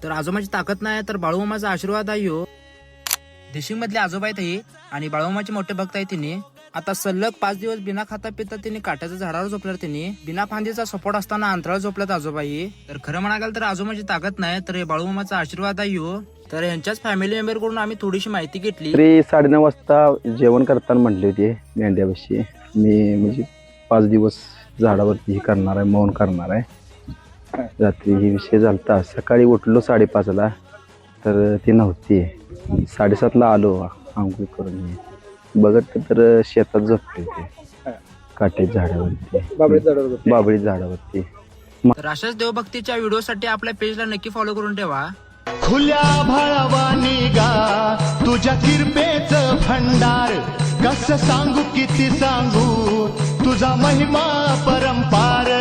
तर आजोबाची ताकद नाही तर बाळूमामाचा आशीर्वाद आहे हो. देशिंग मधले आजोबा आहेत हे आणि बाळूमामाचे मोठे भक्त आहेत तिने. आता सलग 5 दिवस बिना खाता पिता तिने काट्याच्या झाडावर झोपल्यावर तिने बिना फांदीचा सपोर्ट असताना अंतराळ झोपल्यात आजोबा हे. तर खरं म्हणाल तर आजोबाची ताकद नाही तर हे बाळूमामाचा आशीर्वाद आहे हो. तर यांच्याच फॅमिली मेंबर कडून आम्ही थोडीशी माहिती घेतली. तरी 9:30 वाजता जेवण करताना म्हटले होते मेंढ्यापाशी मी म्हणजे 5 दिवस झाडावरती हे करणार आहे, मौन करणार आहे. रात्री ही विषय झालता. सकाळी उठलो 5:30ला तर ती नव्हती. 7:30ला आलो आंघोळ करून. बघत तर शेतात झोपले होते काटेच्या झाडावरती, बाबळी झाडावरती. तर अशाच देवभक्तीच्या व्हिडिओसाठी आपल्या पेजला नक्की फॉलो करून ठेवा. खुल्या भाळावानी गा तुझ्या किरपेच भंडार, कस सांगू किती सांगू तुझा महिमा परंपार.